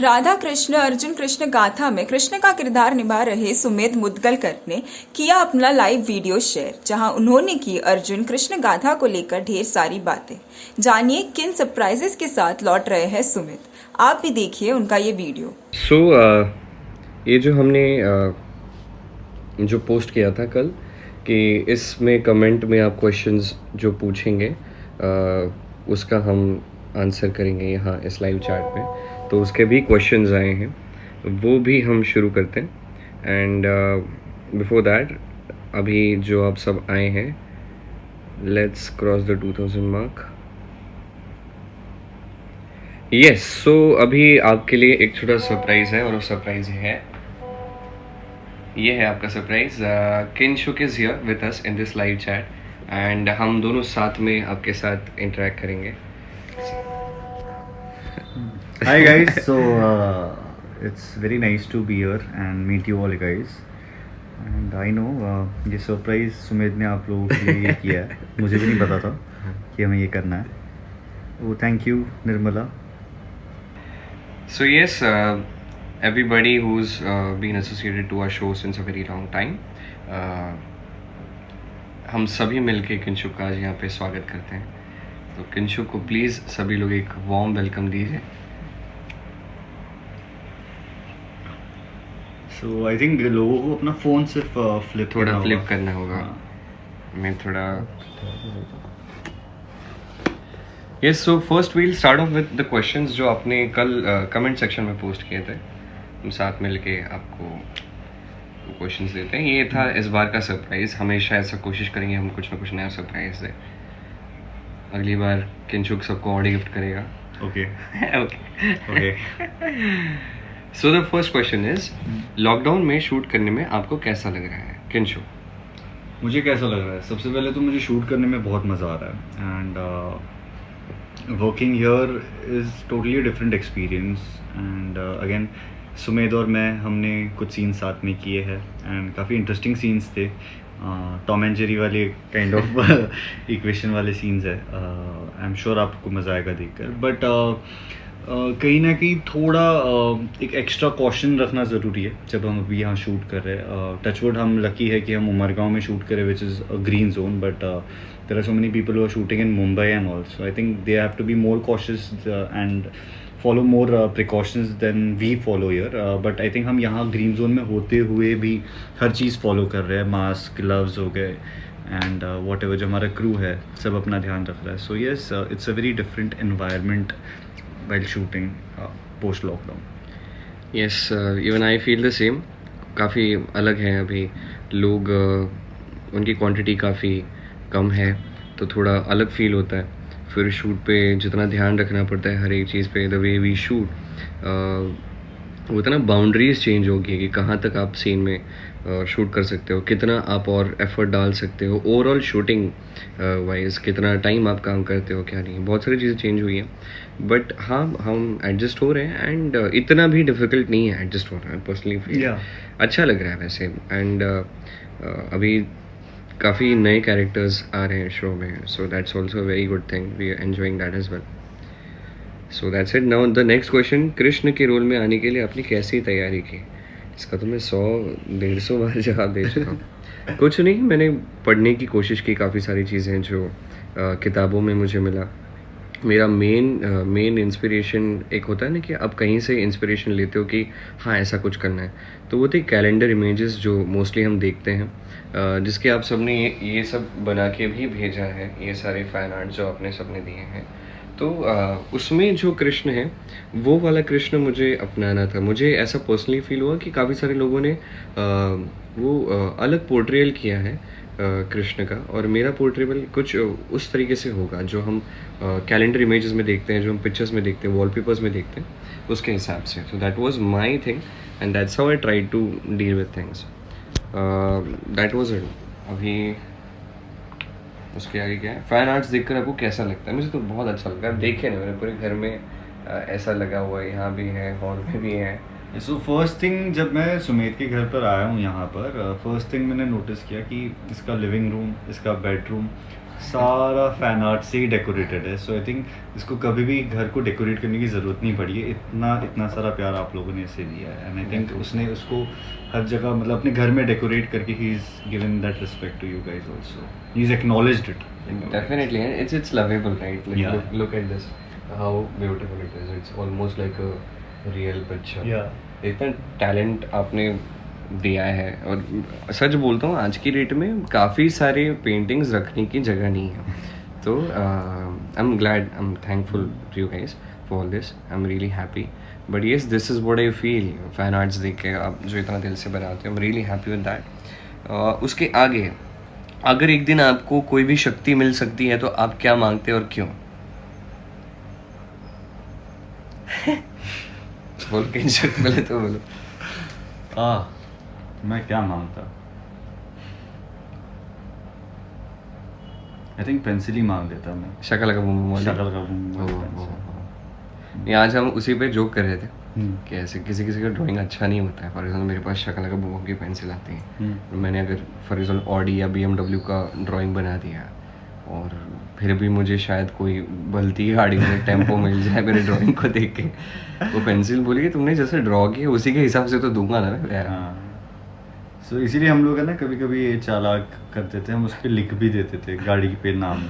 राधा कृष्ण अर्जुन कृष्ण गाथा में कृष्ण का किरदार निभा रहे सुमेध मुदगलकर ने किया अपना लाइव वीडियो शेयर, जहां उन्होंने की अर्जुन कृष्ण गाथा को लेकर ढेर सारी बातें। जानिए किन सरप्राइजेस के साथ लौट रहे हैं सुमित, आप भी देखिए उनका ये वीडियो। ये जो हमने जो पोस्ट किया था कल कि इसमें कमेंट में आप क्वेश्चंस जो पूछेंगे उसका हम आंसर करेंगे यहाँ इस लाइव चैट पे, तो उसके भी क्वेश्चंस आए हैं, वो भी हम शुरू करते हैं। एंड बिफोर दैट अभी जो आप सब आए हैं, let's cross the 2000 mark. Yes, so अभी आपके लिए एक छोटा सरप्राइज है, और वो सरप्राइज ये है आपका surprise. Kinshuk is here with us in this live chat, and हम दोनों साथ में आपके साथ इंटरेक्ट करेंगे। Hi guys, so it's very nice to be here and meet you all guys. And I know ये सरप्राइज सुमेध ने आप लोगों के लिए किया है, मुझे भी नहीं पता था कि हमें ये करना है। वो thank you Nirmala. So yes, everybody who's been associated to our show since a very long time, हम सभी मिलके किंशुक का आज यहाँ पे स्वागत करते हैं। तो किंशुक को प्लीज़ सभी लोग एक वार्म वेलकम दीजिए। सो आई थिंक लोगों को अपना फ़ोन सिर्फ थोड़ा फ्लिप करना होगा। मैं थोड़ा yes, so first we'll start off with the questions जो आपने कल कमेंट सेक्शन में पोस्ट किए थे। हम साथ मिलके आपको क्वेश्चंस देते हैं। ये था इस बार का सरप्राइज। हमेशा ऐसा कोशिश करेंगे हम कुछ ना कुछ नया सरप्राइज दें। अगली बार किंशुक सबको ऑडी गिफ्ट करेगा। Okay okay. So the first question is, lockdown में शूट करने में आपको कैसा लग रहा है किंशुक? मुझे कैसा लग रहा है? सबसे पहले तो मुझे शूट करने में बहुत मज़ा आ रहा है, and working here is totally different experience. And again Sumedh और मैं हमने कुछ सीन्स साथ में किए हैं, एंड काफ़ी इंटरेस्टिंग सीन्स थे। टॉम एंड जेरी वाले काइंड ऑफ इक्वेशन वाले सीन्स है। आई एम श्योर आपको मज़ा आएगा देखकर, बट कहीं ना कहीं थोड़ा एक एक्स्ट्रा कॉशन रखना ज़रूरी है जब हम अभी यहाँ शूट कर रहे हैं। टचवुड हम लकी है कि हम उमरगांव में शूट करें, which is a green zone, but there are so many people who are shooting in Mumbai and all, so I think they have to be more cautious and follow more precautions than we follow here. But I think हम यहाँ green zone में होते हुए भी हर चीज़ follow कर रहे हैं। Mask, gloves हो गए, एंड वॉट एवर जो हमारा क्रू है सब अपना ध्यान रख रहा है। So yes, it's a very different environment while shooting post lockdown. Yes, even I feel the same. काफ़ी अलग है अभी लोग, उनकी क्वांटिटी काफ़ी कम है, तो थोड़ा अलग फील होता है। फिर शूट पे जितना ध्यान रखना पड़ता है हर एक चीज़ पे, द वे वी शूट, वो इतना बाउंड्रीज चेंज होगी कि कहाँ तक आप सीन में शूट कर सकते हो, कितना आप और एफर्ट डाल सकते हो, ओवरऑल शूटिंग वाइज कितना टाइम आप काम करते हो, क्या नहीं, बहुत सारी चीज़ें चेंज हुई हैं। बट हाँ, हम एडजस्ट हो रहे हैं, एंड इतना भी डिफ़िकल्ट नहीं है एडजस्ट होना है। पर्सनली फील अच्छा लग रहा है वैसे। एंड अभी काफ़ी नए कैरेक्टर्स आ रहे हैं शो में, so that's also very good thing, we are enjoying that as well. So that's it. Now the next question, Krishna के रोल में आने के लिए आपने कैसी तैयारी की? इसका तो मैं 100-150 बार जवाब दे चुका हूँ। कुछ नहीं, मैंने पढ़ने की कोशिश की काफ़ी सारी चीज़ें जो किताबों में मुझे मिला। मेरा मेन इंस्पिरेशन एक होता है ना कि आप कहीं से इंस्पिरेशन लेते हो कि हाँ ऐसा कुछ करना है, तो वो थे कैलेंडर इमेजेस जो मोस्टली हम देखते हैं, जिसके आप सबने ये सब बना के भी भेजा है, ये सारे फैन आर्ट जो आपने सबने दिए हैं। तो उसमें जो कृष्ण है वो वाला कृष्ण मुझे अपनाना था। मुझे ऐसा पर्सनली फील हुआ कि काफ़ी सारे लोगों ने अलग पोर्ट्रेयल किया है कृष्ण का, और मेरा पोर्ट्रेबल कुछ उस तरीके से होगा जो हम कैलेंडर इमेजेस में देखते हैं, जो हम पिक्चर्स में देखते हैं, वॉलपेपर्स में देखते हैं, उसके हिसाब से। तो that was my thing, and that's how I try to deal with things. That was it. अभी उसके आगे क्या है? फैन आर्ट्स देखकर आपको कैसा लगता है? मुझे तो बहुत अच्छा लगा। देखे ना, मेरे पूरे घर में ऐसा लगा हुआ है, यहाँ भी है, हॉल में भी है। सो फर्स्ट थिंग, जब मैं सुमेध के घर पर आया हूँ यहाँ पर, फर्स्ट थिंग मैंने नोटिस किया कि इसका लिविंग रूम, इसका बेडरूम सारा फैन आर्ट से ही डेकोरेटेड है, सो आई थिंक इसको कभी भी घर को डेकोरेट करने की ज़रूरत नहीं पड़ी है, इतना सारा प्यार आप लोगों ने इसे दिया है, एंड आई थिंक उसने उसको हर जगह मतलब अपने घर में डेकोरेट करके he is given that respect to you guys also, he is acknowledged it. Definitely, and it's lovable, right? Like Yeah. look at this, how beautiful it is. It's almost like a real picture. Yeah. इतना talent आपने दिया है, और सच बोलता हूँ आज की date में काफ़ी सारे पेंटिंग्स रखने की जगह नहीं है, तो I am glad, I am thankful to you guys for all this. I am really happy, but yes this is what I feel. Fan arts देख के आप जो इतना दिल से बनाते हो, I am really happy with that. उसके आगे, अगर एक दिन आपको कोई भी शक्ति मिल सकती है तो आप क्या मांगते और क्यों? बोल के शक्ति मिले तो बोलो. मैं क्या मांगता, आई थिंक पेंसिल ही मांग लेता मैं. शक्ल का बूम शक्ल का बूम. ये आज हम उसी पे जोक कर रहे थे हम्म. कि ऐसे किसी किसी का ड्राइंग अच्छा नहीं होता है. फॉर एग्जाम्पल मेरे पास शक्ल का बूम की पेंसिल आती है, मैंने अगर फॉर एग्जाम्पल ऑडी या BMW का ड्राइंग बना दिया और फिर भी मुझे शायद कोई बलती गाड़ी में टेम्पो मिल जाए मेरे ड्राइंग को देख के, वो पेंसिल बोली कि तुमने जैसे ड्रॉ किया उसी के हिसाब से तो दूंगा ना मैं यार. सो इसीलिए हम लोग है ना कभी कभी ये चालाक करते थे, हम उस पर लिख भी देते थे गाड़ी पे नाम,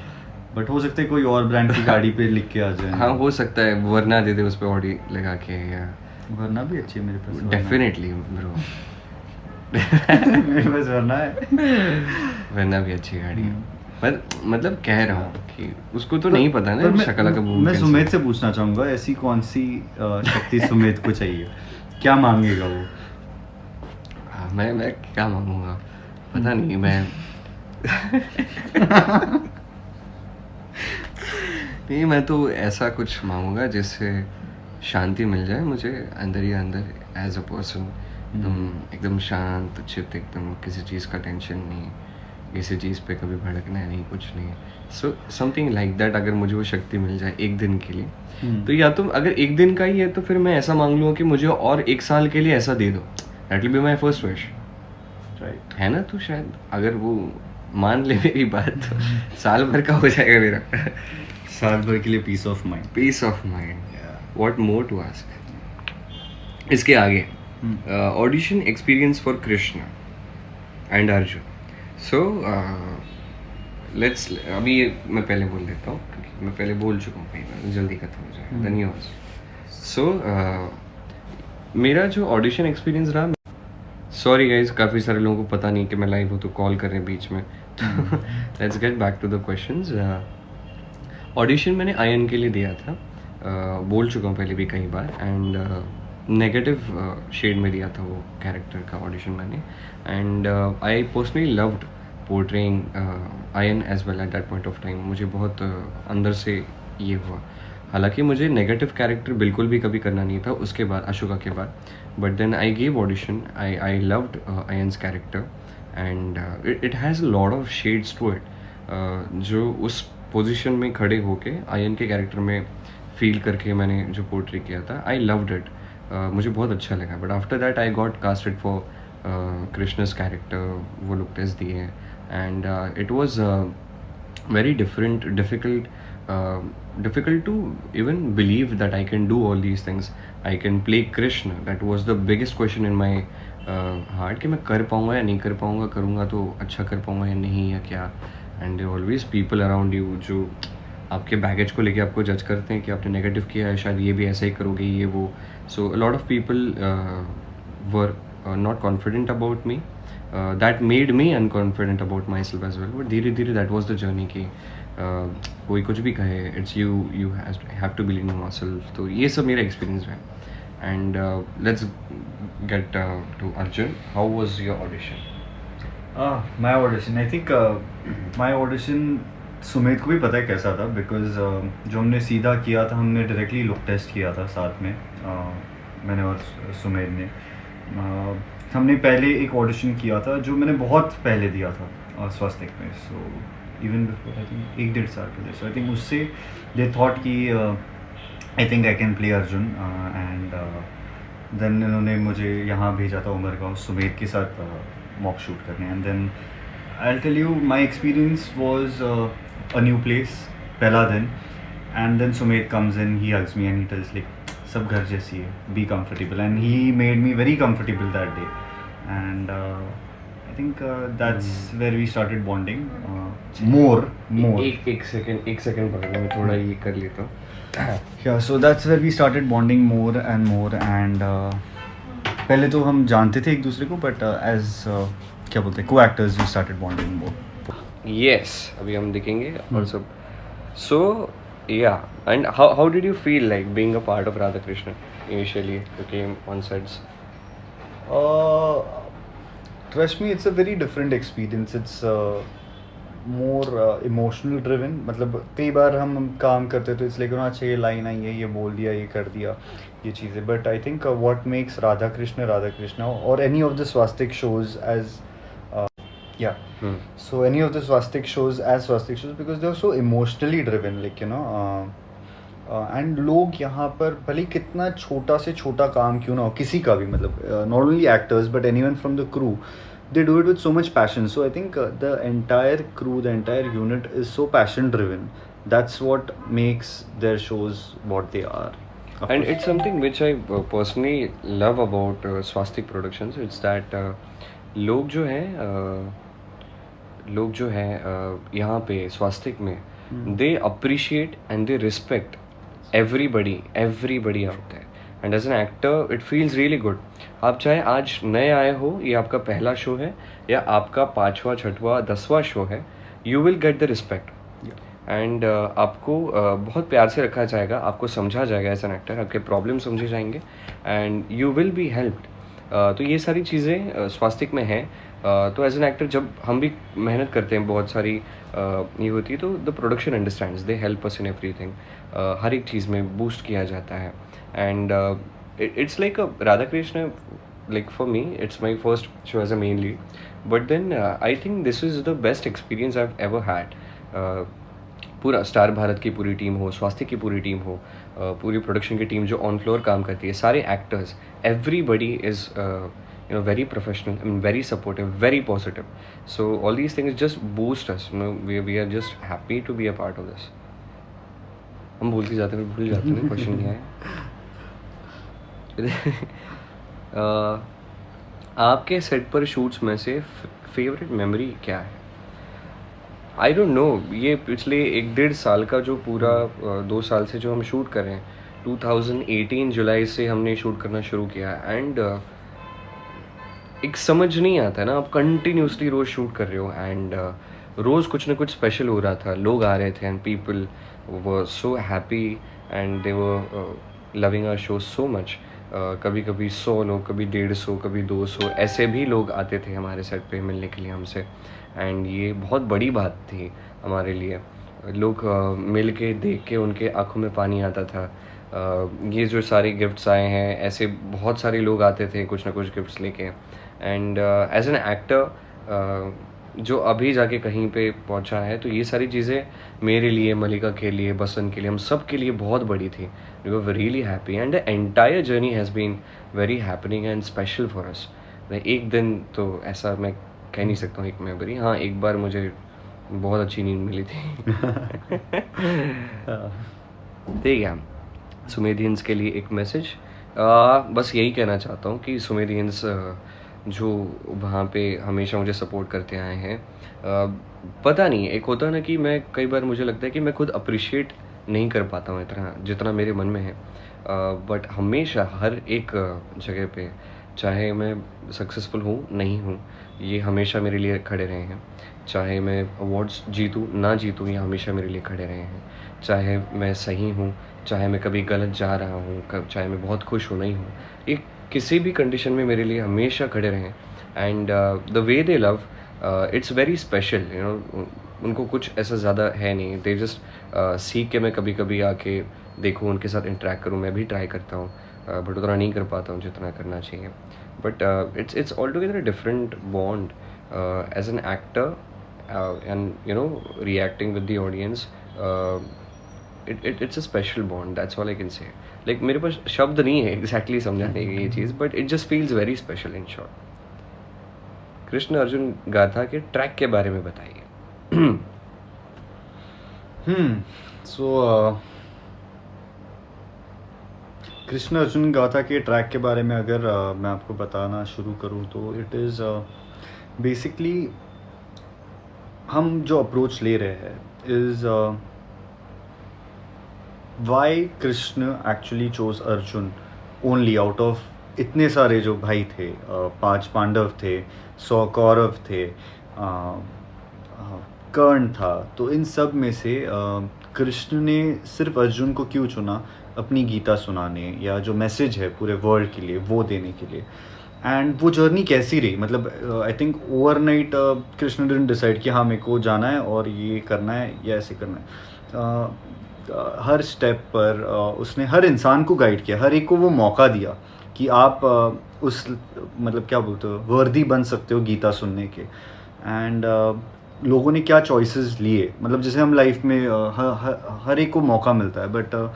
बट हो सकता है कोई और ब्रांड की गाड़ी पे लिख के आ जाए. हाँ हो सकता है, वरना दे दे उस पर ऑडी लगा के, या वरना भी अच्छी है मेरे पास. डेफिनेटली ब्रो, मेरे पास वरना है. वरना भी अच्छी गाड़ी है. मतलब कह रहा हूँ कि उसको तो नहीं पता पर ना शक्ल का बूम. मैं सुमेध से पूछना चाहूँगा, ऐसी कौन सी शक्ति सुमेध को चाहिए, क्या मांगेगा वो? मैं क्या मांगूंगा पता नहीं. मैं नहीं, मैं तो ऐसा कुछ मांगूंगा जिससे शांति मिल जाए मुझे अंदर ही अंदर एज अ पर्सन. एकदम शांत चित्त, एकदम किसी चीज़ का टेंशन नहीं, किसी चीज़ पे कभी भड़कना है नहीं, कुछ नहीं. So something like that. अगर मुझे वो शक्ति मिल जाए एक दिन के लिए, तो या तो अगर एक दिन का ही है तो फिर मैं ऐसा मांग लूँगा कि मुझे और 1 साल के लिए ऐसा दे दो. That will be my first wish, right है ना? तो शायद अगर वो मान ले मेरी बात तो साल भर का हो जाएगा मेरा. साल भर के लिए peace of mind. Peace of mind, what more to ask. इसके आगे audition experience for Krishna and Arjun. So let's, अभी ये मैं पहले बोल देता हूँ क्योंकि मैं पहले बोल चुका हूँ कई बार, जल्दी खत्म हो जाए. धन्यवाद. सो मेरा जो ऑडिशन एक्सपीरियंस रहा, सॉरी गाइज काफ़ी सारे लोगों को पता नहीं कि मैं लाइव हूँ तो कॉल कर रहे हैं बीच में. Let's get back to the questions. Audition मैंने आयन के लिए दिया था, बोल चुका हूँ पहले भी कई बार, एंड नेगेटिव शेड में दिया था वो कैरेक्टर का ऑडिशन मैंने. And I personally loved portraying Ayan as well at that point of time. मुझे बहुत अंदर से ये हुआ, हालांकि मुझे नेगेटिव कैरेक्टर बिल्कुल भी कभी करना नहीं था उसके बाद, अशोका के बाद. But then I gave audition, I loved Ayan's character, and it has a lot of shades to it. जो उस पोजीशन में खड़े होके आयन के कैरेक्टर में फील करके मैंने जो पोर्ट्रे किया था, आई लव्ड इट. मुझे बहुत अच्छा लगा. But after that I got casted for Krishna's character, वो लोग टेस्ट दिए, and it was very difficult to even believe that I can do all these things. I can play Krishna. That was the biggest question in my heart कि मैं कर पाऊँगा या नहीं कर पाऊँगा, करूँगा तो अच्छा कर पाऊँगा या नहीं, या क्या. And there always people around you जो आपके बैगेज को लेके आपको जज करते हैं कि आपने नेगेटिव किया है, शायद ये भी ऐसा ही करोगे, ये वो. So a lot of people were not confident about me. That made me unconfident about myself as well. But धीरे धीरे that was the journey कि कोई कुछ भी कहे, it's you have to believe in yourself. तो ये सब मेरा एक्सपीरियंस है. And let's get to Arjun. How was your audition? My audition, I think my audition Sumedh को भी पता है कैसा था, बिकॉज जो हमने सीधा किया था, हमने डायरेक्टली लुक टेस्ट किया था साथ में, मैंने और सुमेध ने. हमने पहले एक ऑडिशन किया था जो मैंने बहुत पहले दिया था स्वास्थ्य में, so even before I think 1-1.5 साल पहले. सो आई थिंक उससे दे थॉट कि I think I can play Arjun, and then इन्होंने मुझे यहाँ भेजा था उमरगांव सुमेध के साथ मॉक शूट करने. And then I tell you my experience was a new place, पहला दिन, and then Sumedh comes in, he hugs me and he tells like सब घर जैसी है, be comfortable, and he made me very comfortable that day, and I think that's where we started bonding more. एक second पकड़ो, मैं थोड़ा ये कर लेता हूँ. Yeah, so that's where we started bonding more and more, and पहले तो हम जानते थे एक दूसरे को, but as क्या बोलते हैं, co-actors, we started bonding more. Yes, अभी हम देखेंगे और सब. So yeah, and how did you feel like being a part of Radha Krishna initially? You came on sets. Trust me, it's a very different experience. It's more emotional driven. मतलब कई बार हम काम करते तो इसलिए ना, अच्छा ये लाइन आई है, ये बोल दिया, ये कर दिया, ये चीज़ें. But I think what makes Radha Krishna or any of the swastik shows as so any of the swastik shows as swastik shows, because they're so emotionally driven, like you know, and लोग यहाँ पर भले कितना छोटा से छोटा काम क्यों ना हो, किसी का भी, मतलब not only actors but anyone from the crew, they do it with so much passion. So I think the entire crew, the entire unit is so passion driven. That's what makes their shows what they are. And it's something which I personally love about Swastik Productions. It's that लोग जो हैं यहाँ पे स्वास्तिक में, they appreciate and they respect everybody out there. And as an actor, it feels really good. आप चाहे आज नए आए हो, ये आपका पहला शो है या आपका 5वां 6वां 10वां शो है, you will get the respect. And आपको बहुत प्यार से रखा जाएगा, आपको समझा जाएगा एज एन एक्टर, आपके प्रॉब्लम समझे जाएंगे and you will be helped. तो ये सारी चीज़ें स्वास्तिक में हैं. तो एज एन एक्टर जब हम भी मेहनत करते हैं, बहुत सारी ये होती है, तो the production understands, they help us in everything. हर एक चीज़ में बूस्ट किया जाता है. And it's like Radha Krishna, like for me it's my first show as a main lead, but then I think this is the best experience I've ever had. पूरा star Bharat की पूरी टीम हो, स्वास्थ्य की पूरी टीम हो, पूरी प्रोडक्शन की टीम जो ऑन फ्लोर काम करती है, सारे actors, everybody is you know very professional and very supportive, very positive. So all these things just boost us, you know, we are just happy to be a part of this. हम भूल जाते हैं question क्या है. आपके set पर shoots में से फेवरेट मेमोरी क्या है? I don't know. ये पिछले 1-1.5 साल का जो पूरा 2 साल से जो हम शूट कर रहे हैं, 2018 जुलाई से हमने शूट करना शुरू किया एंड एक समझ नहीं आता है ना, आप कंटिन्यूसली रोज़ शूट कर रहे हो एंड रोज़ कुछ ना कुछ स्पेशल हो रहा था, लोग आ रहे थे and people were so happy and they were loving our show so much. कभी कभी 100 लोग, कभी 150, कभी 200 ऐसे भी लोग आते थे हमारे सेट पे मिलने के लिए हमसे. एंड ये बहुत बड़ी बात थी हमारे लिए. लोग मिल के देख के उनके आंखों में पानी आता था. ये जो सारे गिफ्ट्स आए हैं, ऐसे बहुत सारे लोग आते थे कुछ ना कुछ गिफ्ट्स लेके. एंड एज एन एक्टर जो अभी जाके कहीं पे पहुंचा है, तो ये सारी चीज़ें मेरे लिए, मलिका के लिए, बसंत के लिए, हम सब के लिए बहुत बड़ी थी. We were really happy and the entire journey has been very happening and special for us. एक दिन तो ऐसा मैं कह नहीं सकता हूँ एक मेमोरी. हाँ, एक बार मुझे बहुत अच्छी नींद मिली थी. ठीक है. सुमेधियंस के लिए एक मैसेज. बस यही कहना चाहता हूँ कि सुमेधियंस जो वहाँ पे हमेशा मुझे सपोर्ट करते आए हैं, पता नहीं, एक होता है ना कि मैं कई बार मुझे लगता है कि मैं खुद अप्रिशिएट नहीं कर पाता हूँ इतना जितना मेरे मन में है. बट हमेशा हर एक जगह पे, चाहे मैं सक्सेसफुल हूँ नहीं हूँ, ये हमेशा मेरे लिए खड़े रहे हैं. चाहे मैं अवार्ड्स जीतूँ ना जीतूँ, ये हमेशा मेरे लिए खड़े रहे हैं. चाहे मैं सही हूँ, चाहे मैं कभी गलत जा रहा हूँ, चाहे मैं बहुत खुश हूँ नहीं हूँ, ये किसी भी कंडीशन में मेरे लिए हमेशा खड़े रहें. And the way they love, it's very special, you know. उनको कुछ ऐसा ज़्यादा है नहीं. दे जस्ट सीख के मैं कभी कभी आके देखूँ, उनके साथ इंटरेक्ट करूँ. मैं भी ट्राई करता हूँ बट उतना नहीं कर पाता हूँ जितना करना चाहिए. But it's all together a different bond as an actor and you know reacting with the audience. it's a special bond, that's all I can say. Like मेरे पास शब्द नहीं है exactly समझाने की ये चीज़, but it just feels very special in short. Krishna Arjun गाथा के track के बारे में बताइए. सो कृष्ण अर्जुन गाथा के ट्रैक के बारे में अगर मैं आपको बताना शुरू करूँ तो इट इज़ बेसिकली हम जो अप्रोच ले रहे हैं is why Krishna actually chose Arjun only out of इतने सारे जो भाई थे, 5 पांडव थे, 100 कौरव थे, कर्ण था, तो इन सब में से कृष्ण ने सिर्फ अर्जुन को क्यों चुना अपनी गीता सुनाने या जो मैसेज है पूरे वर्ल्ड के लिए वो देने के लिए। एंड वो जर्नी कैसी रही, मतलब I think overnight Krishna didn't decide कि हाँ मेरे को जाना है और ये करना है या ऐसे करना है। हर स्टेप पर उसने हर इंसान को गाइड किया, हर एक को वो मौका दिया कि आप उस मतलब क्या बोलते हो वर्दी बन सकते हो गीता सुनने के। एंड लोगों ने क्या चॉइसेस लिए, मतलब जैसे हम लाइफ में हर एक को मौका मिलता है, but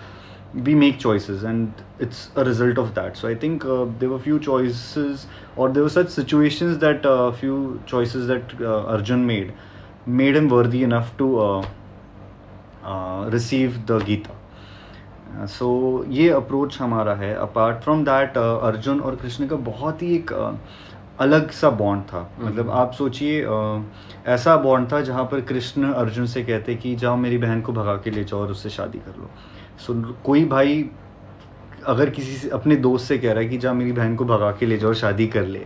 we make choices and it's a result of that. So I think there were few choices or there were such situations that few choices that Arjun made him worthy enough to receive the Gita. So ये approach हमारा है। Apart from that Arjun और कृष्ण का बहुत ही एक अलग सा bond था। मतलब आप सोचिए ऐसा बॉन्ड था जहाँ पर कृष्ण अर्जुन से कहते कि जाओ मेरी बहन को भगा के ले जाओ और उससे शादी कर लो। सो कोई भाई अगर किसी से अपने दोस्त से कह रहा है कि जा मेरी बहन को भगा के ले जाओ शादी कर ले,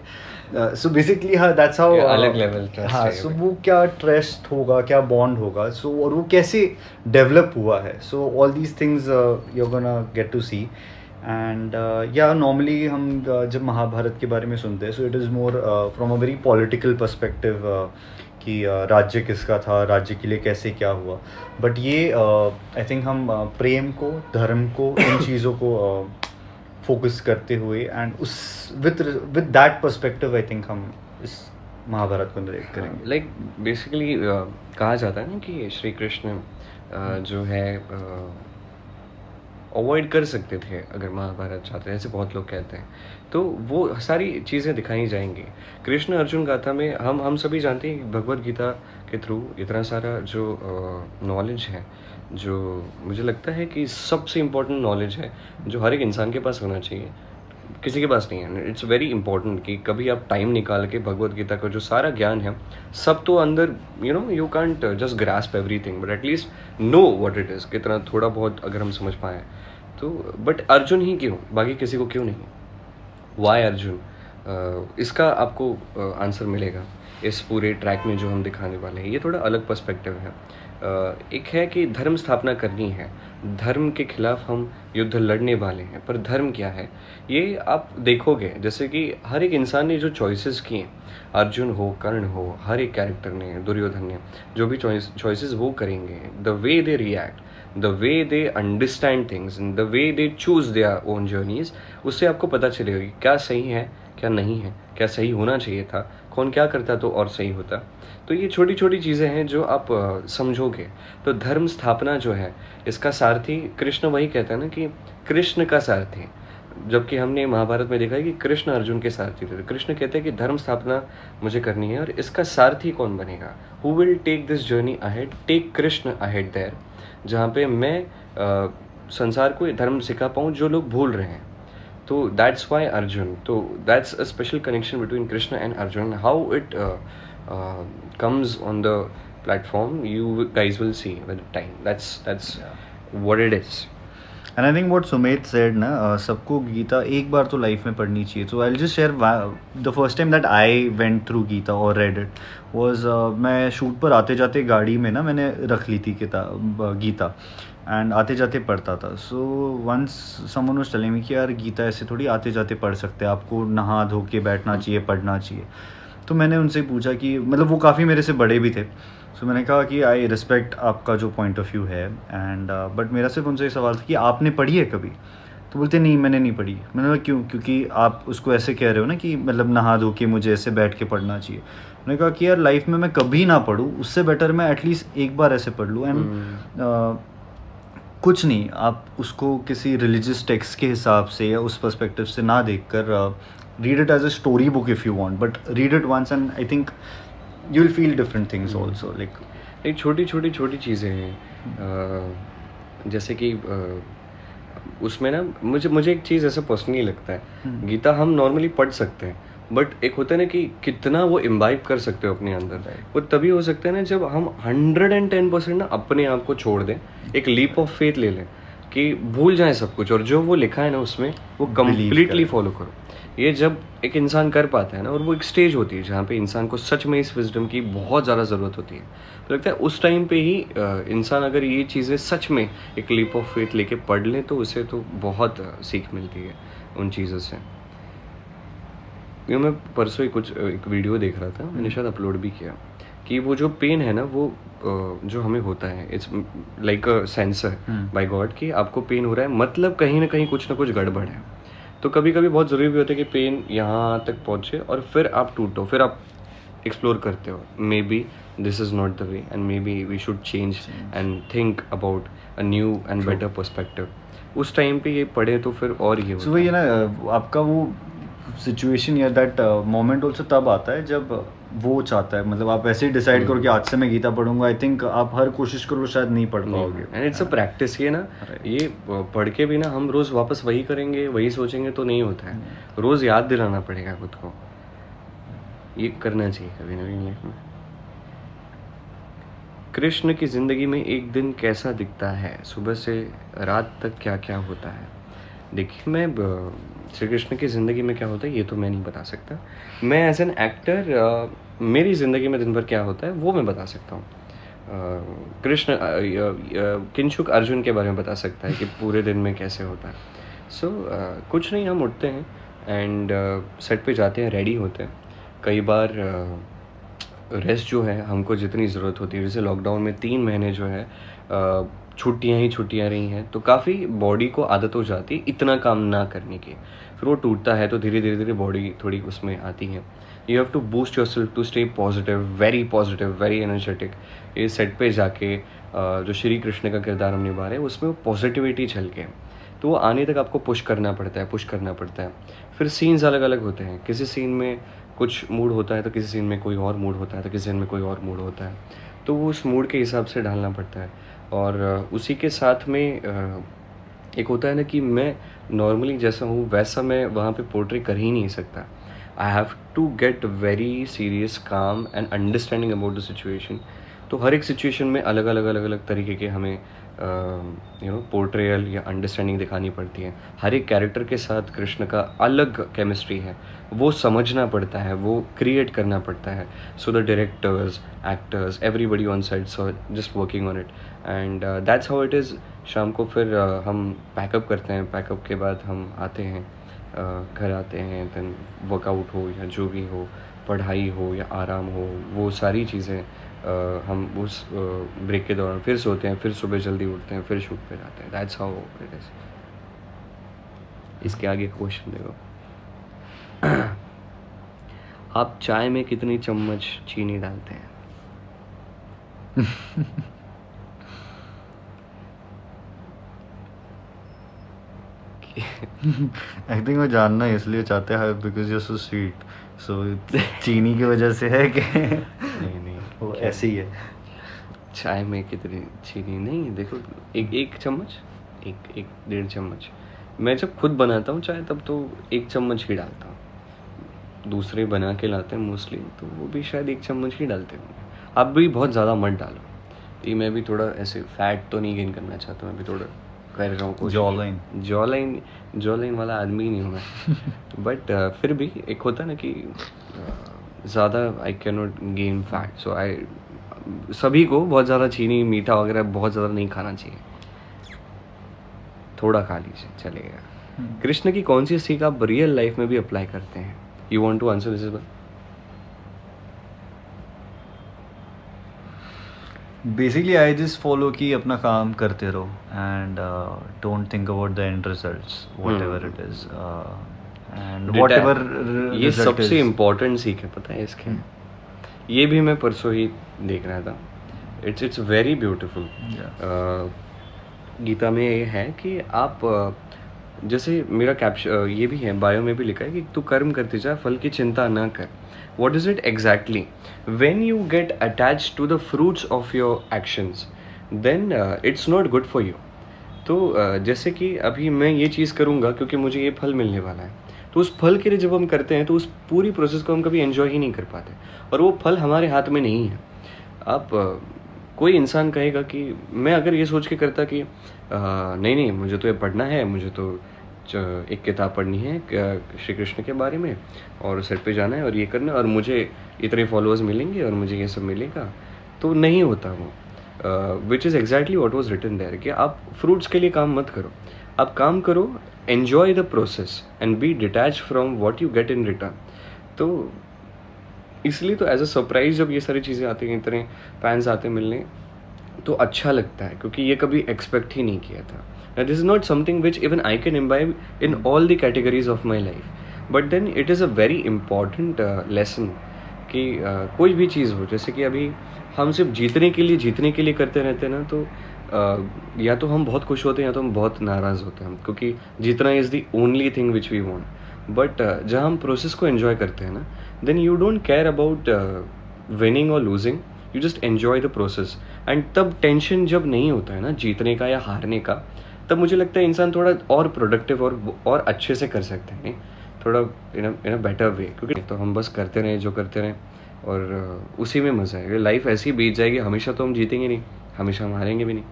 सो बेसिकली हाँ दैट्स हाउ अलग लेवल ट्रस्ट। हाँ, सो वो क्या ट्रस्ट होगा, क्या बॉन्ड होगा, सो और वो कैसे डेवलप हुआ है। So all these things you are gonna get to see. And या नॉर्मली हम जब महाभारत के बारे में सुनते हैं so it is more from a very political perspective कि राज्य किसका था, राज्य के लिए कैसे क्या हुआ। बट ये आई थिंक हम प्रेम को, धर्म को, इन चीज़ों को फोकस करते हुए एंड उस with that perspective I think हम इस महाभारत को नरेट करेंगे। लाइक बेसिकली कहा जाता है ना कि श्री कृष्ण जो है अवॉइड कर सकते थे अगर महाभारत चाहते, ऐसे बहुत लोग कहते हैं। तो वो सारी चीज़ें दिखाई जाएंगी कृष्ण अर्जुन गाथा में। हम सभी जानते हैं कि भगवत गीता के थ्रू इतना सारा जो नॉलेज है, जो मुझे लगता है कि सबसे इम्पोर्टेंट नॉलेज है जो हर एक इंसान के पास होना चाहिए, किसी के पास नहीं है। इट्स वेरी इंपॉर्टेंट कि कभी आप टाइम निकाल के भगवत गीता का जो सारा ज्ञान है सब तो अंदर, you can't just grasp everything, but at least know what it is, कितना थोड़ा बहुत अगर हम समझ पाएँ तो। बट अर्जुन ही क्यों, बाकी किसी को क्यों नहीं, वाई अर्जुन? इसका आपको आंसर मिलेगा इस पूरे ट्रैक में जो हम दिखाने वाले हैं। ये थोड़ा अलग पर्सपेक्टिव है। एक है कि धर्म स्थापना करनी है, धर्म के खिलाफ हम युद्ध लड़ने वाले हैं, पर धर्म क्या है ये आप देखोगे। जैसे कि हर एक इंसान ने जो चॉइसेस किए, अर्जुन हो, कर्ण हो, हर एक कैरेक्टर ने, दुर्योधन ने, जो भी चॉइसेस वो करेंगे, the way they react, the way they understand things, the way they choose their own journeys, उससे आपको पता चलेगा कि क्या सही है क्या नहीं है, क्या सही होना चाहिए था, कौन क्या करता तो और सही होता। तो ये छोटी छोटी चीज़ें हैं जो आप समझोगे। तो धर्म स्थापना जो है इसका सारथी कृष्ण वही कहता है ना कि कृष्ण का सारथी, जबकि हमने महाभारत में देखा है कि कृष्ण अर्जुन के सारथी थे। कृष्ण कहते हैं कि धर्म स्थापना मुझे करनी है और इसका सारथी कौन बनेगा, who will take this journey ahead, take Krishna ahead there, जहाँ पे मैं संसार को धर्म सिखा पाऊँ जो लोग भूल रहे हैं। तो दैट्स वाई अर्जुन, तो that's a special connection between Krishna and Arjun. How it comes on the platform, you guys will see with time. That's what it is. And I think what Sumit said ना, सबको गीता एक बार तो लाइफ में पढ़नी चाहिए। So I'll just share the first time that I went through Gita or read it was मैं shoot पर आते जाते गाड़ी में ना मैंने रख ली थी किताब गीता एंड आते जाते पढ़ता था। So once someone was telling me कि यार गीता ऐसे थोड़ी आते जाते पढ़ सकते हैं, आपको नहा धो के बैठना चाहिए, पढ़ना चाहिए। तो मैंने उनसे पूछा कि मतलब वो काफ़ी मेरे से बड़े भी थे। सो मैंने कहा कि आई रिस्पेक्ट आपका जो पॉइंट ऑफ व्यू है एंड बट मेरा सिर्फ उनसे एक सवाल था कि आपने पढ़ी है कभी? तो बोलते नहीं मैंने नहीं पढ़ी। मैंने कहा क्यों? क्योंकि आप उसको ऐसे कह रहे हो ना कि मतलब नहा धो के मुझे ऐसे बैठ के पढ़ना चाहिए। मैंने कहा कि यार लाइफ में मैं कभी ना पढ़ूँ, उससे बेटर मैं एटलीस्ट एक बार ऐसे पढ़ लूँ। एंड कुछ नहीं, आप उसको किसी रिलीजियस टेक्स्ट के हिसाब से या उस पर्सपेक्टिव से ना देखकर read it as a story book if you want, but read it once and I think you'll feel different things also. Like एक छोटी चीज़ें हैं, जैसे कि उसमें ना मुझे एक चीज़ ऐसा पर्सनली लगता है, गीता हम नॉर्मली पढ़ सकते हैं, बट एक होता है ना कि कितना वो इम्बाइब कर सकते हो अपने अंदर, वो तभी हो सकता है ना जब हम 110% ना अपने आप को छोड़ दें, एक लीप ऑफ फेथ ले लें कि भूल जाएं सब कुछ, और जो वो लिखा है ना उसमें वो कम्प्लीटली फॉलो करो। ये जब एक इंसान कर पाता है ना, और वो एक स्टेज होती है जहाँ पे इंसान को सच में इस विजडम की बहुत ज़्यादा ज़रूरत होती है, तो लगता है उस टाइम पे ही इंसान अगर ये चीज़ें सच में एक लीप ऑफ फेथ लेके पढ़ ले तो उसे तो बहुत सीख मिलती है उन चीज़ों से। मैं परसों ही एक वीडियो देख रहा था, मैंने शायद अपलोड भी किया, कि वो जो पेन है ना वो जो हमें होता है, it's like a sensor by God कि आपको पेन हो रहा है, मतलब कहीं ना कहीं कुछ ना कुछ गड़बड़ है। तो कभी कभी बहुत ज़रूरी भी होता है कि पेन यहाँ तक पहुँचे और फिर आप टूटो, फिर आप एक्सप्लोर करते हो, maybe this is not the way and maybe we should change and think about a new and better perspective. उस टाइम पे ये पढ़े तो फिर और ये होता है। ये ना आपका वो सिचुएशन या दैट मोमेंट ऑल्सो तब आता है जब वो चाहता है, मतलब आप ऐसे ही डिसाइड करो कि आज से मैं गीता पढ़ूंगा। आई थिंक आप हर कोशिश करो शायद नहीं पढ़ पाओगे, एंड इट्स अ प्रैक्टिस। ये ना ये पढ़ के भी ना हम रोज़ वापस वही करेंगे, वही सोचेंगे तो नहीं होता है, रोज़ याद दिलाना पड़ेगा खुद को, ये करना चाहिए कभी ना कभी लाइफ में। कृष्ण की ज़िंदगी में एक दिन कैसा दिखता है, सुबह से रात तक क्या क्या होता है। देखिए, मैं श्री कृष्ण की ज़िंदगी में क्या होता है ये तो मैं नहीं बता सकता। मैं एज एन एक्टर मेरी ज़िंदगी में दिन भर क्या होता है वो मैं बता सकता हूँ। कृष्ण किंशुक अर्जुन के बारे में बता सकता है कि पूरे दिन में कैसे होता है। सो कुछ नहीं, हम उठते हैं एंड सेट पे जाते हैं, रेडी होते हैं। कई बार रेस्ट जो है हमको जितनी ज़रूरत होती है, जैसे लॉकडाउन में 3 महीने जो है छुट्टियाँ रही हैं, तो काफ़ी बॉडी को आदत हो जाती है इतना काम ना करने की। फिर वो टूटता है तो धीरे धीरे बॉडी थोड़ी उसमें आती है। You have to boost yourself to stay positive, very energetic. ये सेट पे जाके जो श्री कृष्ण का किरदार हम निभा रहे हैं उसमें वो पॉजिटिविटी झलके, तो वो आने तक आपको पुश करना पड़ता है। फिर सीन्स अलग अलग होते हैं, किसी सीन में कुछ मूड होता है तो किसी सीन में कोई और मूड होता है, तो किसी सीन में कोई और मूड होता है, तो वो उस मूड के हिसाब से ढालना पड़ता है। और उसी के साथ में एक होता है ना कि मैं नॉर्मली जैसा हूँ वैसा मैं वहाँ पे पोर्ट्रे कर ही नहीं सकता। I have to get very serious, calm and understanding about the situation. तो हर एक सिचुएशन में अलग अलग तरीके के हमें पोर्ट्रेयल या अंडरस्टैंडिंग दिखानी पड़ती है। हर एक कैरेक्टर के साथ कृष्ण का अलग केमिस्ट्री है, वो समझना पड़ता है, वो क्रिएट करना पड़ता है। So the directors, actors, everybody on side, so just working on it and that's how it is. शाम को फिर हम पैकअप करते हैं, पैकअप के बाद हम आते हैं, घर आते हैं, देन वर्कआउट हो या जो भी हो, पढ़ाई हो या आराम हो, वो सारी चीज़ें हम उस ब्रेक के दौरान फिर सोते हैं, फिर सुबह जल्दी उठते हैं, फिर शूट पे जाते हैं। That's how it is. इसके आगे क्वेश्चन देखो। आप चाय में कितनी चम्मच चीनी डालते हैं? आई थिंक वो जानना इसलिए चाहते हैं बिकॉज यू सो स्वीट, सो चीनी की वजह से है कि नहीं वो ऐसे ही है। चाय में कितनी चीनी नहीं, देखो एक चम्मच, एक 1.5 चम्मच। मैं जब खुद बनाता हूँ चाय तब तो 1 चम्मच ही डालता हूँ। दूसरे बना के लाते हैं मोस्टली तो वो भी शायद 1 चम्मच ही डालते हैं। आप भी बहुत ज़्यादा मत डालो, ये मैं भी थोड़ा ऐसे फैट तो नहीं गेन करना चाहता, मैं भी थोड़ा कर रहा हूँ। जॉलाइन वाला आदमी नहीं हूँ मैं। बट फिर भी एक होता है ना कि ज़्यादा I can not gain fat, so सभी को बहुत ज़्यादा चीनी, मीठा वगैरह बहुत ज़्यादा नहीं खाना चाहिए, थोड़ा खा लीजिए चलेगा। कृष्ण की कौन सी सीख आप रियल लाइफ में भी अप्लाई करते हैं? You want to answer this? Basically I just follow कि अपना काम करते रहो and don't think about the end results, whatever it is, and whatever. ये सबसे इम्पोर्टेंट सीख है, पता है इसके। ये भी मैं परसों ही देख रहा था, इट्स वेरी ब्यूटीफुल। गीता में ये है कि आप जैसे मेरा कैप्शन ये भी है, बायो में भी लिखा है कि तू कर्म करते जा, फल की चिंता ना कर. What is it exactly? When you get attached to the fruits of your actions, then it's not good for you. तो जैसे कि अभी मैं ये चीज़ करूँगा क्योंकि मुझे ये फल मिलने वाला है, तो उस फल के लिए जब हम करते हैं तो उस पूरी प्रोसेस को हम कभी एंजॉय ही नहीं कर पाते, और वो फल हमारे हाथ में नहीं है. आप कोई इंसान कहेगा कि मैं अगर ये सोच के करता कि नहीं नहीं मुझे तो ये पढ़ना है, मुझे तो एक किताब पढ़नी है श्री कृष्ण के बारे में, और सेट पे जाना है और ये करना है और मुझे इतने फॉलोअर्स मिलेंगे और मुझे ये सब मिलेगा, तो नहीं होता वो. Which is exactly what was written there कि आप फ्रूट्स के लिए काम मत करो, आप काम करो, enjoy the process and be detach from what you get in return. तो इसलिए तो एज अ सरप्राइज जब ये सारी चीज़ें आती हैं, इतने फैंस आते मिलने, तो अच्छा लगता है क्योंकि ये कभी एक्सपेक्ट ही नहीं किया था. This is not something which even I can imbibe in all the categories of my life, but then it is a very important lesson कि कोई भी चीज़ हो, जैसे कि अभी हम सिर्फ जीतने के लिए करते रहते हैं ना, तो या तो हम बहुत खुश होते हैं या तो हम बहुत नाराज़ होते हैं, क्योंकि जीतना is the only thing which we want. But जब हम प्रोसेस को एंजॉय करते हैं ना, then you don't care about winning और losing, you just enjoy the process. And तब टेंशन जब नहीं होता है ना जीतने का या हारने का, तब मुझे लगता है इंसान थोड़ा और प्रोडक्टिव और अच्छे से कर सकते हैं, नहीं थोड़ा इन अ बेटर वे. क्योंकि तो हम बस करते रहें जो करते रहें और उसी में मज़ा है. लाइफ ऐसी बीत जाएगी, हमेशा तो हम जीतेंगे नहीं, हमेशा हम हारेंगे भी नहीं.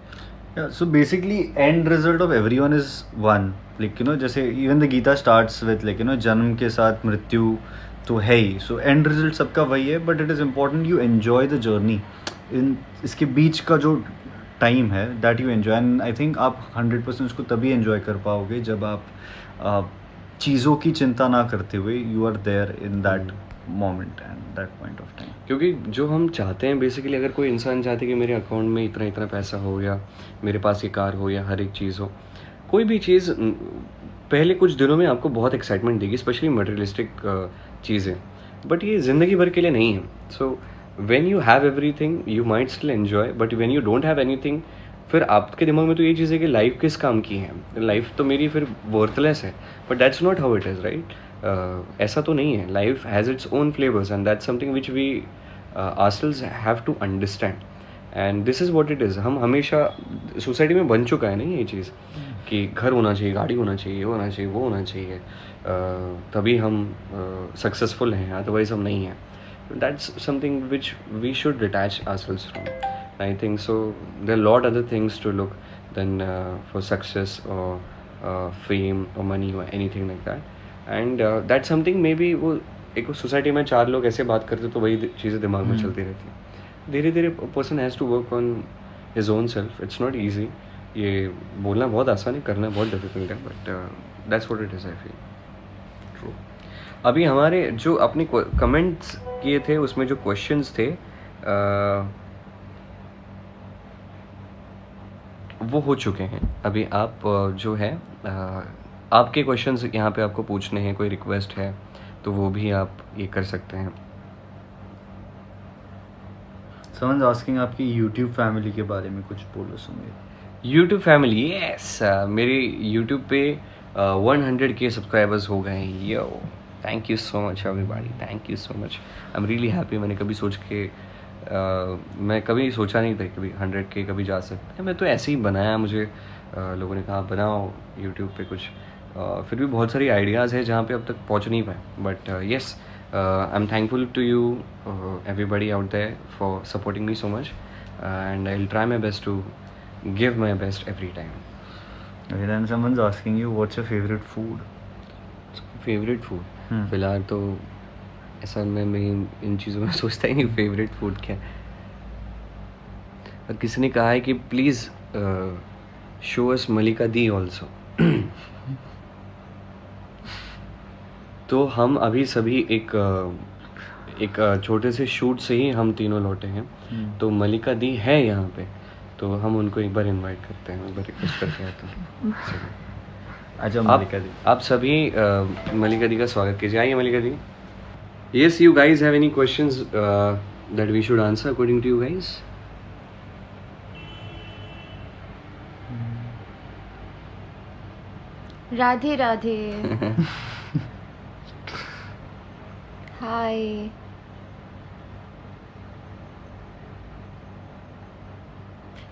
Yeah, so basically end result of everyone is one. Like जैसे even the Gita starts with like जन्म के साथ मृत्यु तो है ही. So end result सबका वही है, but it is important you enjoy the journey. इसके बीच का जो टाइम है that you enjoy, and I think आप 100% उसको तभी enjoy कर पाओगे जब आप चीज़ों की चिंता ना करते हुए you are there in that moment and that point of time. क्योंकि जो हम चाहते हैं बेसिकली, अगर कोई इंसान चाहते कि मेरे अकाउंट में इतना इतना पैसा हो, या मेरे पास ये कार हो, या हर एक चीज़ हो, कोई भी चीज़ पहले कुछ दिनों में आपको बहुत एक्साइटमेंट देगी, स्पेशली मटेरियलिस्टिक चीज़ें, बट ये ज़िंदगी भर के लिए नहीं है. So when you have everything you might still enjoy, but when you don't have anything, फिर आपके दिमाग में तो ये चीज़ है कि लाइफ किस काम की है, लाइफ तो मेरी फिर वर्थलेस है. But that's not how it is, right. ऐसा तो नहीं है. Life has its own flavours and that's something which we ourselves have to understand, and this is what it is. हम हमेशा सोसाइटी में बन चुका है ना ये चीज़ कि घर होना चाहिए, गाड़ी होना चाहिए, ये होना चाहिए, वो होना चाहिए, तभी हम सक्सेसफुल हैं, अदरवाइज हम नहीं हैं. That's something which we should detach ourselves from. I think so there are a lot other things to look than for success or fame or money or anything like that. And that's something maybe वो एक society में चार लोग ऐसे बात करते तो वही चीज़ें दिमाग में चलती रहती हैं. धीरे धीरे person has to work on his own self. It's not easy. ये बोलना बहुत आसान है, करना बहुत डिफिकल्ट है, but that's what it is, I feel. True. अभी हमारे जो अपने कमेंट्स किए थे उसमें जो क्वेश्चंस थे वो हो चुके हैं. अभी आप जो है आपके क्वेश्चंस यहाँ पे आपको पूछने हैं, कोई रिक्वेस्ट है तो वो भी आप ये कर सकते हैं. Someone's asking आपकी YouTube फैमिली के बारे में कुछ बोलो सुमित. YouTube फैमिली, यस, मेरे YouTube पे 100K सब्सक्राइबर्स हो गए हैं. Yo, thank you so much everybody, thank you so much. I am really happy. मैंने कभी मैं कभी सोचा नहीं था कभी 100K कभी जा सकते हैं. मैं तो ऐसे ही बनाया, मुझे लोगों ने कहा बनाओ YouTube पे कुछ. फिर भी बहुत सारी आइडियाज़ है जहाँ पे अब तक पहुँच नहीं पाए, but yes, I am thankful to you everybody out there for supporting me so much, and I will try my best to give my best every time. Okay, then someone's asking you what's your favorite food. Favourite food फिलहाल तो ऐसा मैं इन चीज़ों में सोचता ही नहीं favourite food क्या है. और किसी ने कहा है कि please show us Mallika di also. तो हम अभी सभी एक छोटे से शूट से ही हम तीनों लौटे हैं. तो मलिका दी है यहाँ पे, तो हम उनको एक बार इनवाइट करते हैं, एक बार रिक्वेस्ट करते हैं. तो अच्छा मलिका दी, आप सभी मलिका दी का स्वागत कीजिए. आइए Malika di. Yes, you guys have any questions that we should answer according to you guys? Radhe Radhe. Hi.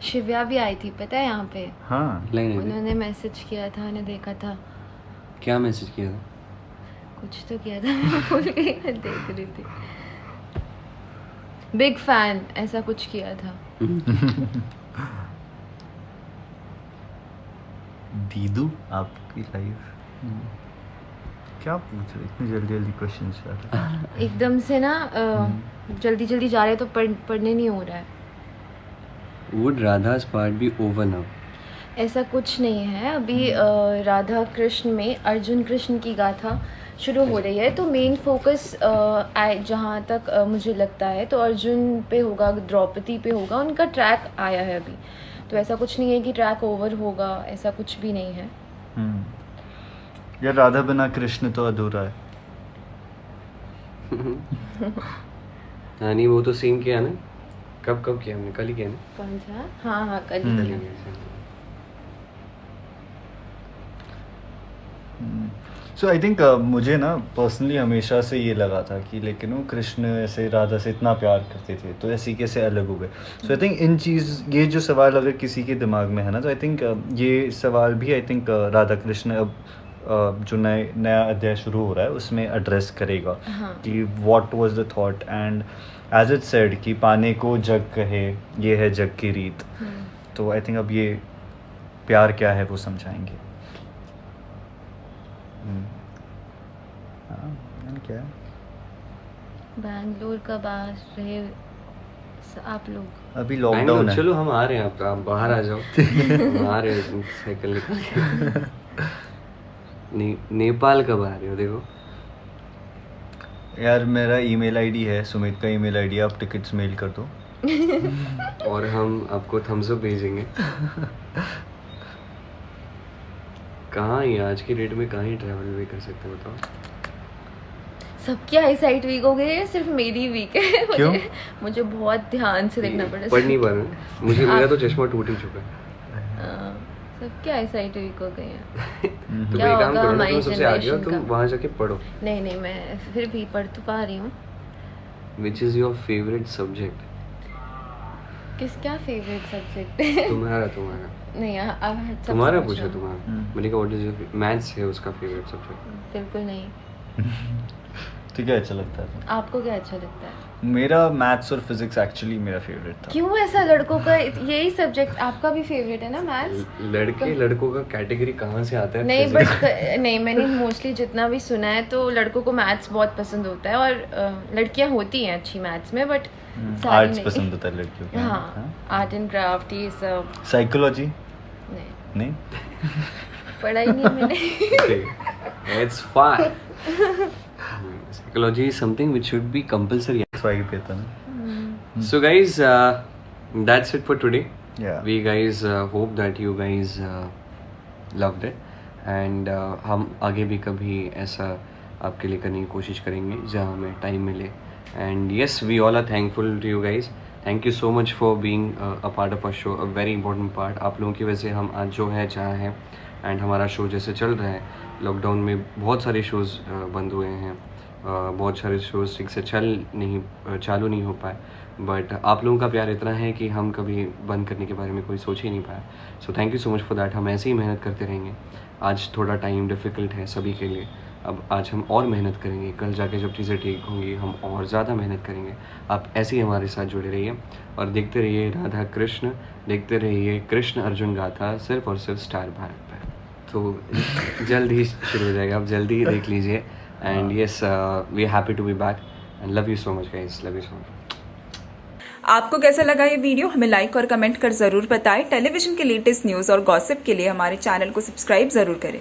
Shivya भी आई थी पता है यहाँ पे। हाँ उन्होंने मैसेज किया था, मैंने देखा था। क्या मैसेज किया था? कुछ तो किया था, मैं भूल गई, मैं देख रही थी। बिग फैन ऐसा कुछ किया था। दीदू आपकी लाइफ क्या पूछ रहे, इतनी जल्दी जल्दी क्वेश्चन एकदम से ना जल्दी जल्दी जा रहे हैं तो पढ़ने नहीं हो रहा है। Would Radha's part be over now? ऐसा कुछ नहीं है अभी। राधा कृष्ण में अर्जुन कृष्ण की गाथा शुरू हो रही है, तो मेन फोकस जहाँ तक मुझे लगता है तो अर्जुन पे होगा, द्रौपदी पे होगा। उनका ट्रैक आया है अभी, तो ऐसा कुछ नहीं है कि ट्रैक ओवर होगा, ऐसा कुछ भी नहीं है। यार राधा बिना कृष्ण तो अधूरा है। हाँ नहीं, वो तो सीन किया ना, कब किया हमने? कल ही किया ना। कौन सा? हाँ कल ही किया। सो आई थिंक मुझे ना पर्सनली हमेशा से ये लगा था कि लेकिन वो कृष्ण ऐसे राधा से इतना प्यार करते थे तो ऐसे कैसे अलग हो गए। सो आई थिंक ये जो सवाल अगर किसी के दिमाग में है ना, तो आई थिंक ये सवाल भी आई थिंक राधा कृष्ण अब जो नया अध्याय शुरू हो रहा है उसमें एड्रेस करेगा। कि what was the thought and as it said कि पाने को जग कहे ये है जग की रीत। तो आई थिंक अब ये प्यार क्या है वो समझाएंगे। क्या बैंगलोर कब आ रहे आप लोग? अभी लॉकडाउन है। चलो हम आ रहे हैं, आप बाहर आ जाओ। हम आ रहे हैं साइकिल निकाल के। नेपाल कब आ रहे हो? देखो यार मेरा ईमेल आईडी है, सुमित का ईमेल आईडी, आप टिकट्स मेल कर दो और हम आपको थम्स अप भेजेंगे। कहाँ ही आज की डेट में कहाँ ही ट्रैवल भी कर सकते हो बताओ? सबकी आई साइट वीक हो गई है, सिर्फ मेरी वीक है। क्यों? मुझे बहुत ध्यान से देखना पड़ा। पढ़ नहीं पा रहा हूँ। मुझे मेरा तो चश्मा टूट ही चुका है। सबकी आई साइट वीक हो गई है। तो क्या एक काम होगा करो ना, हमारी तुम सबसे आगे हो, जनरेशन तुम का? वहाँ जाके पढ़ो। नहीं मैं फिर भी पढ़ तो पा रही हूँ। Which is your favorite subject? क्या फेवरेट सब्जेक्ट? तुम्हारा नहीं तुम्हारा पूछो तुम्हारा। मैंने कहा व्हाट इज योर मैथ्स है उसका फेवरेट सब्जेक्ट? बिल्कुल नहीं। तो क्या अच्छा लगता है? आपको क्या अच्छा लगता है? मेरा मैथ्स और फिजिक्स एक्चुअली मेरा फेवरेट था। क्यों ऐसा? लड़कों का यही सब्जेक्ट आपका भी फेवरेट है ना मैथ्स? लड़कों का कैटेगरी कहाँ से आता है? नहीं बट नहीं, मैंने मोस्टली जितना भी सुना है तो लड़कों को मैथ्स बहुत पसंद होता है और लड़कियां होती हैं अच्छी मैथ्स में, बट आर्ट्स पसंद होता है लड़कियों को। हाँ आर्ट एंड क्राफ्ट ये सब। साइकोलॉजी नहीं पढ़ाई नहीं मैंने। It's fine. Psychology is something which should be compulsory. स्वाई पेता ना। So guys, that's it for today. Yeah. We guys hope that you guys loved it, and हम आगे भी कभी ऐसा आपके लिए करने की कोशिश करेंगे जहाँ हमें टाइम मिले। And yes, we all are thankful to you guys. Thank you so much for being a part of our show, a very important part. आप लोगों की वजह से हम आज जो है जहाँ हैं, एंड हमारा शो जैसे चल रहा है। लॉकडाउन में बहुत सारे शोज़ बंद हुए हैं, बहुत सारे शोज़ ठीक से चालू नहीं हो पाए, बट आप लोगों का प्यार इतना है कि हम कभी बंद करने के बारे में कोई सोच ही नहीं पाया। So thank you so much for that. हम ऐसे ही मेहनत करते रहेंगे। आज थोड़ा टाइम डिफ़िकल्ट है सभी के लिए, अब आज हम और मेहनत करेंगे। कल जाके जब चीज़ें ठीक होंगी हम और ज़्यादा मेहनत करेंगे। आप ऐसे ही हमारे साथ जुड़े रहिए और देखते रहिए राधा कृष्ण, देखते रहिए कृष्ण अर्जुन गाथा, सिर्फ और सिर्फ स्टार भारत पर। तो जल्द ही शुरू हो जाएगा, आप जल्दी देख लीजिए। And yes, we are happy to be back and love you so much guys, love you so much. आपको कैसा लगा ये वीडियो? हमें लाइक और कमेंट कर जरूर बताएं। टेलीविजन के लेटेस्ट न्यूज और गॉसिप के लिए हमारे चैनल को सब्सक्राइब जरूर करें।